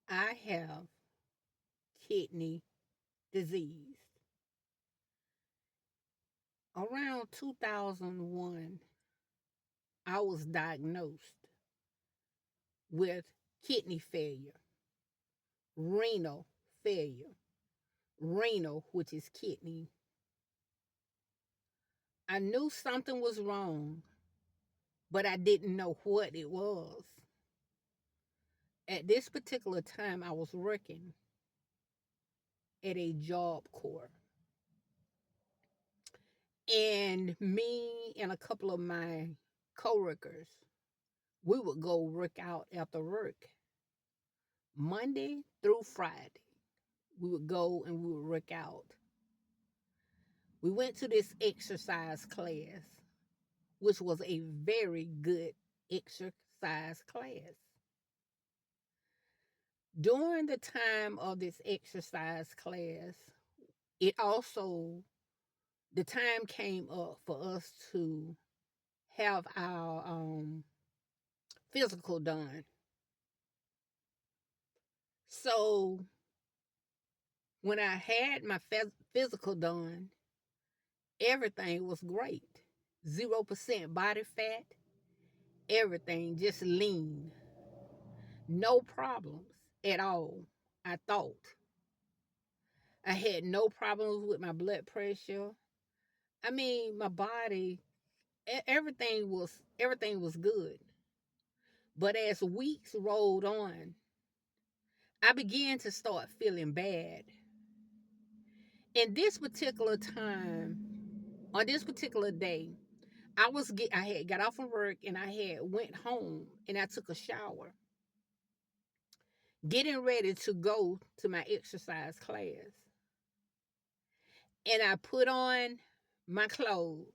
I have kidney disease. Around 2001, I was diagnosed with kidney failure, renal failure, renal, which is kidney. I knew something was wrong, but I didn't know what it was. At this particular time, I was working at a job corps, and me and a couple of my coworkers, we would go work out after work Monday through Friday. We would go and we would work out. We went to this exercise class, which was a very good exercise class. During the time of this exercise class, it also, the time came up for us to have our physical done. So when I had my physical done, everything was great. 0% body fat, everything just lean. No problems at all, I thought. I had no problems with my blood pressure. I mean, my body, everything was good. But as weeks rolled on, I began to start feeling bad. In this particular time, on this particular day, I had got off from work and I had went home and I took a shower, getting ready to go to my exercise class. And I put on my clothes,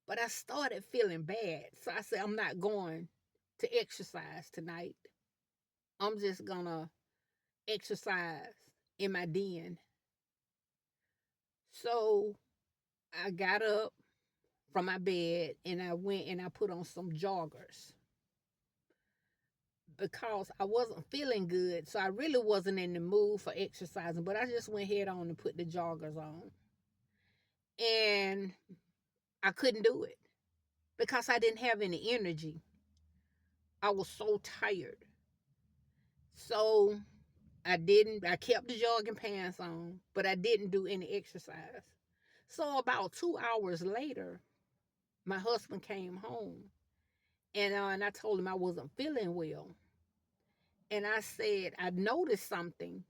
but I started feeling bad. So I said, I'm not going to exercise tonight. I'm just gonna exercise in my den. So I got up from my bed and I went and I put on some joggers because I wasn't feeling good. So I really wasn't in the mood for exercising, but I just went head on and put the joggers on. And I couldn't do it because I didn't have any energy. I was so tired. So I kept the jogging pants on, but I didn't do any exercise. So about 2 hours later, my husband came home and I told him I wasn't feeling well. And I said, I noticed something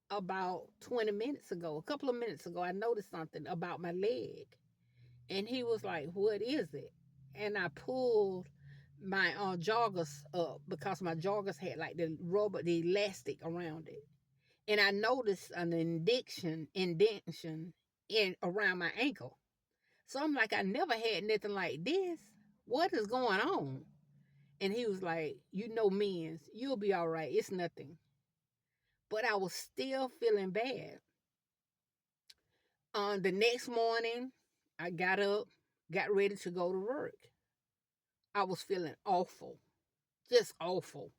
about 20 minutes ago, a couple of minutes ago, I noticed something about my leg. And he was like, what is it? And I pulled my joggers up because my joggers had like the elastic around it. And I noticed an indentation in around my ankle. So I'm like, I never had nothing like this. What is going on? And he was like, you know, men's, you'll be all right. It's nothing. But I was still feeling bad. On the next morning, I got up, got ready to go to work. I was feeling awful, just awful.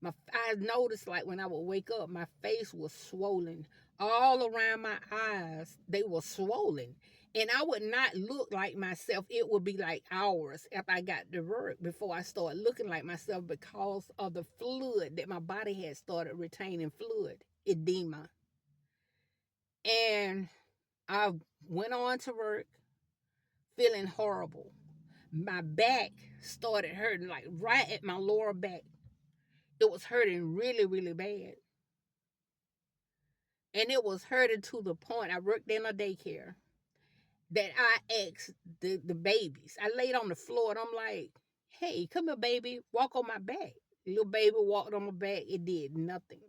I noticed like when I would wake up, my face was swollen. All around my eyes, they were swollen. And I would not look like myself. It would be like hours after I got to work before I started looking like myself because of the fluid that my body had started retaining fluid, edema. And I went on to work feeling horrible. My back started hurting, like right at my lower back. It was hurting really, really bad. And it was hurting to the point I worked in a daycare that I asked the babies. I laid on the floor and I'm like, hey, come here, baby, walk on my back. Little baby walked on my back. It did nothing.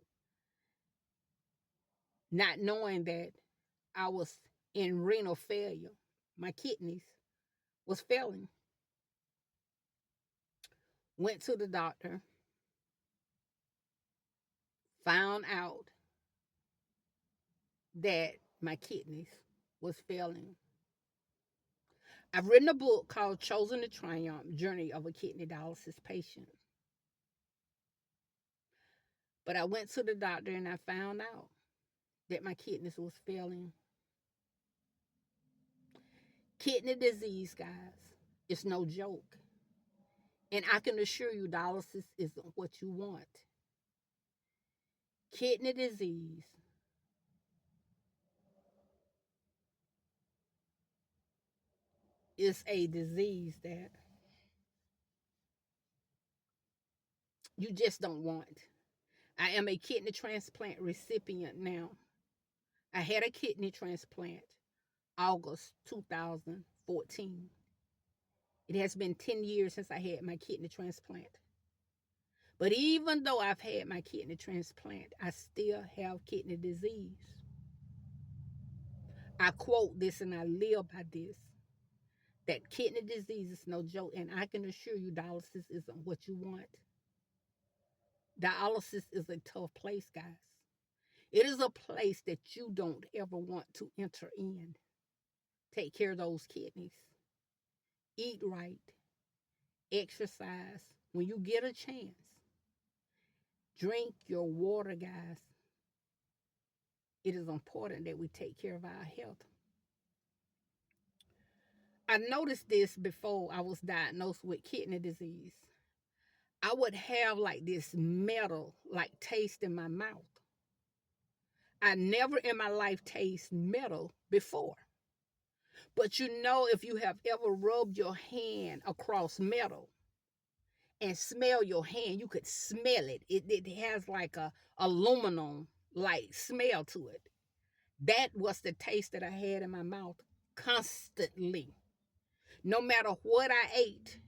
Not knowing that I was in renal failure. My kidneys was failing. Went to the doctor, found out that my kidneys was failing. I've written a book called Chosen to Triumph: Journey of a Kidney Dialysis Patient. But I went to the doctor and I found out that my kidneys was failing. Kidney disease, guys, it's no joke. And I can assure you, dialysis isn't what you want. Kidney disease is a disease that you just don't want. I am a kidney transplant recipient now. I had a kidney transplant August 2014. It has been 10 years since I had my kidney transplant. But even though I've had my kidney transplant, I still have kidney disease. I quote this and I live by this, that kidney disease is no joke, and I can assure you dialysis isn't what you want. Dialysis is a tough place, guys. It is a place that you don't ever want to enter in. Take care of those kidneys. Eat right. Exercise when you get a chance. Drink your water, guys. It is important that we take care of our health. I noticed this before I was diagnosed with kidney disease. I would have like this metal like taste in my mouth. I never in my life tasted metal before. But you know, if you have ever rubbed your hand across metal and smell your hand, you could smell it. It has like a aluminum like smell to it. That was the taste that I had in my mouth constantly. No matter what I ate,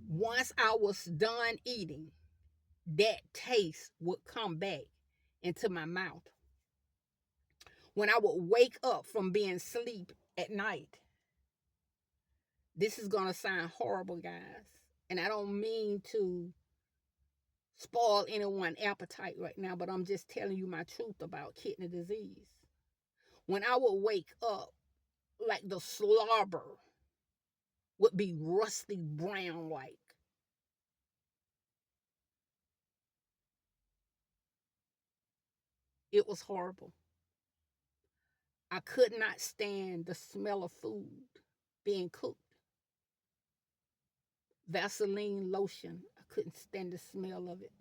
once I was done eating, that taste would come back into my mouth. When I would wake up from being asleep at night, this is going to sound horrible, guys. And I don't mean to spoil anyone's appetite right now, but I'm just telling you my truth about kidney disease. When I would wake up, like the slobber would be rusty brown like. It was horrible. I could not stand the smell of food being cooked. Vaseline lotion, I couldn't stand the smell of it.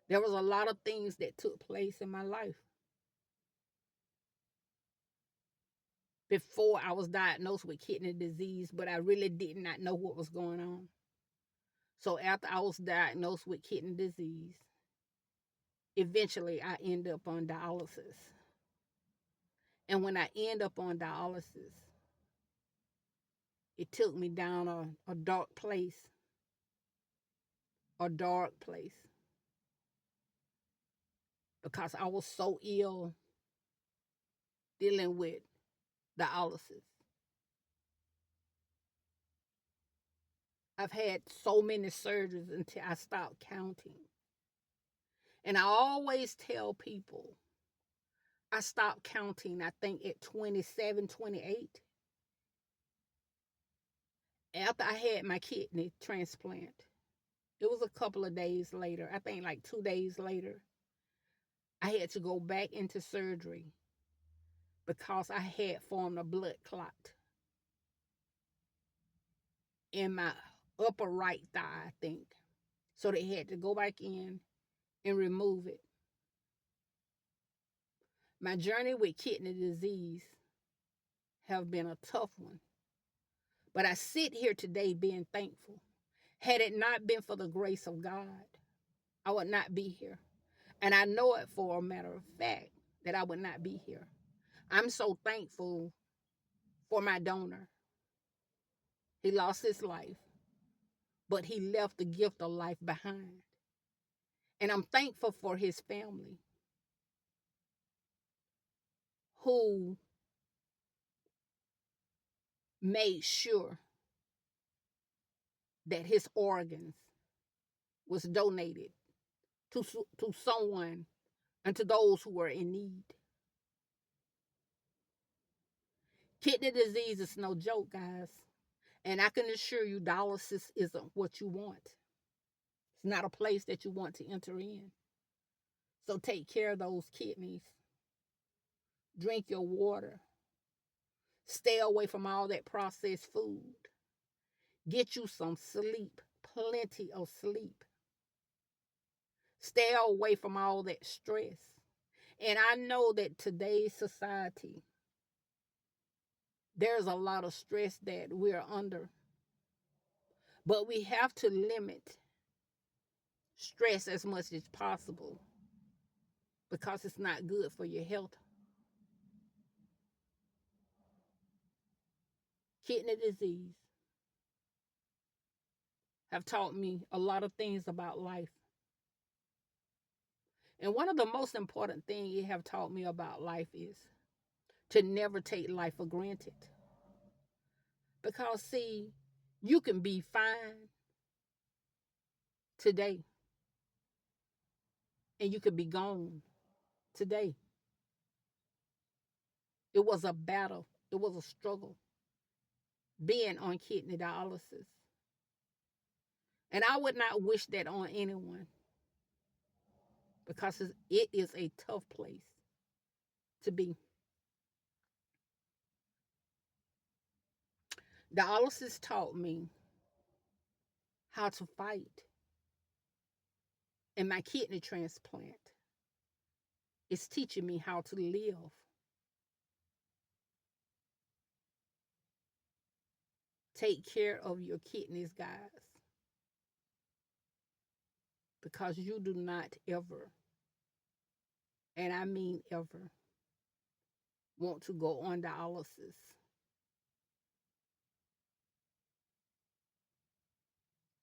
There was a lot of things that took place in my life before I was diagnosed with kidney disease, but I really did not know what was going on. So after I was diagnosed with kidney disease, eventually I ended up on dialysis. And when I end up on dialysis, it took me down a dark place, because I was so ill dealing with dialysis. I've had so many surgeries until I stopped counting. And I always tell people, I stopped counting, I think, at 27, 28. After I had my kidney transplant. It was a couple of days later, I think like 2 days later, I had to go back into surgery because I had formed a blood clot in my upper right thigh, I think. So they had to go back in and remove it. My journey with kidney disease have been a tough one. But I sit here today being thankful. Had it not been for the grace of God, I would not be here. And I know it for a matter of fact that I would not be here. I'm so thankful for my donor. He lost his life, but he left the gift of life behind. And I'm thankful for his family who made sure that his organs was donated to someone and to those who were in need. Kidney disease is no joke, guys. And I can assure you, dialysis isn't what you want. It's not a place that you want to enter in. So take care of those kidneys. Drink your water. Stay away from all that processed food. Get you some sleep, plenty of sleep. Stay away from all that stress. And I know that today's society, there's a lot of stress that we're under. But we have to limit stress as much as possible because it's not good for your health. Kidney disease have taught me a lot of things about life. And one of the most important things it have taught me about life is to never take life for granted. Because see, you can be fine today and you could be gone today. It was a battle. It was a struggle being on kidney dialysis. And I would not wish that on anyone because it is a tough place to be. Dialysis taught me how to fight. And my kidney transplant is teaching me how to live. Take care of your kidneys, guys. Because you do not ever, and I mean ever, want to go on dialysis.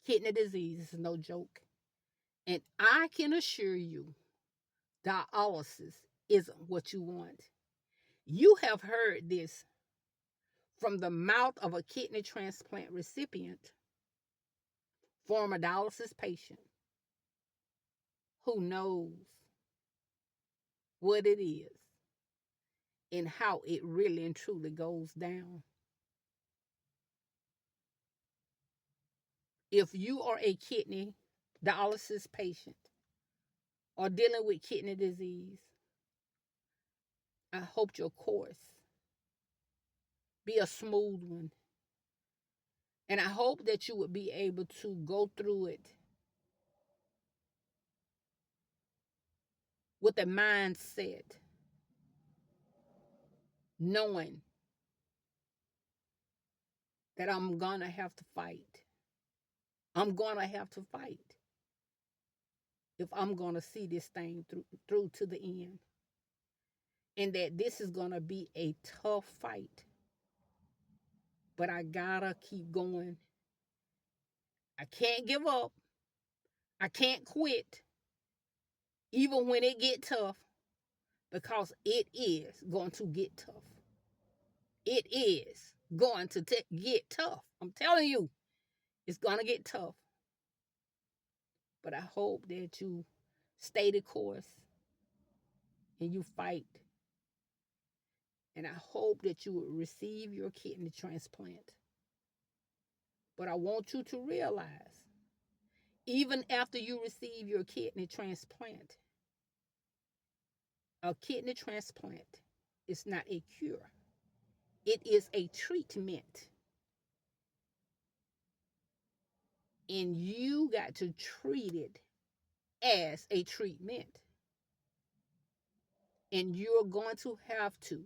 Kidney disease is no joke. And I can assure you, dialysis isn't what you want. You have heard this from the mouth of a kidney transplant recipient, former dialysis patient, who knows what it is and how it really and truly goes down. If you are a kidney dialysis patient or dealing with kidney disease, I hope your course be a smooth one. And I hope that you would be able to go through it with a mindset, knowing that I'm going to have to fight. I'm going to have to fight if I'm going to see this thing through to the end. And that this is going to be a tough fight. But I gotta keep going. I can't give up. I can't quit. Even when it get tough. Because it is going to get tough. It is going to get tough. I'm telling you, it's going to get tough. But I hope that you stay the course and you fight. And I hope that you will receive your kidney transplant. But I want you to realize, even after you receive your kidney transplant, a kidney transplant is not a cure. It is a treatment. And you got to treat it as a treatment. And you're going to have to,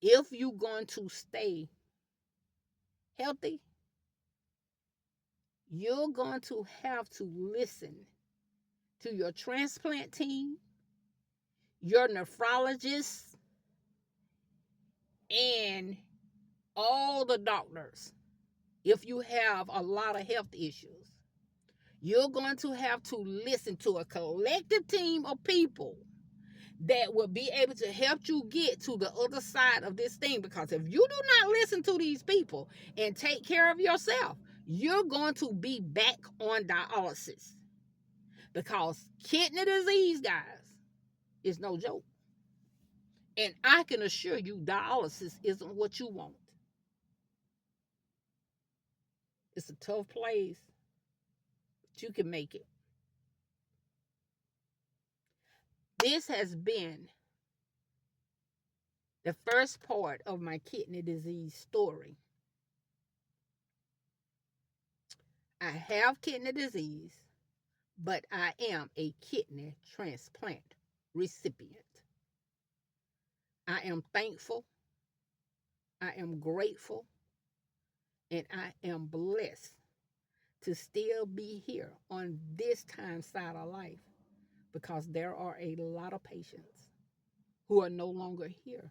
if you're going to stay healthy, you're going to have to listen to your transplant team, your nephrologist, and all the doctors. If you have a lot of health issues, you're going to have to listen to a collective team of people that will be able to help you get to the other side of this thing. Because if you do not listen to these people and take care of yourself, you're going to be back on dialysis. Because kidney disease, guys, is no joke. And I can assure you, dialysis isn't what you want. It's a tough place. You can make it. This has been the first part of my kidney disease story. I have kidney disease, but I am a kidney transplant recipient. I am thankful, I am grateful, and I am blessed to still be here on this time side of life, because there are a lot of patients who are no longer here.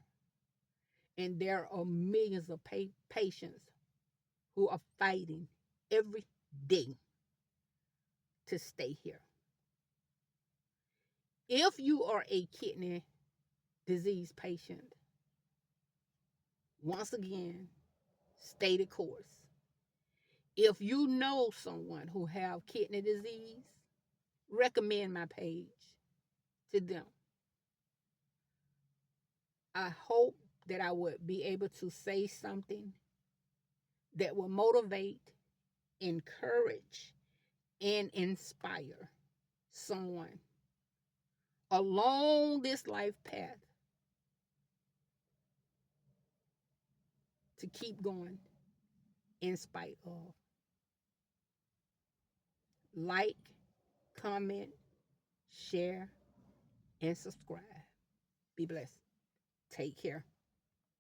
And there are millions of patients who are fighting every day to stay here. If you are a kidney disease patient, once again, stay the course. If you know someone who have kidney disease, recommend my page to them. I hope that I would be able to say something that will motivate, encourage, and inspire someone along this life path to keep going in spite of. Like, comment, share, and subscribe. Be blessed. Take care.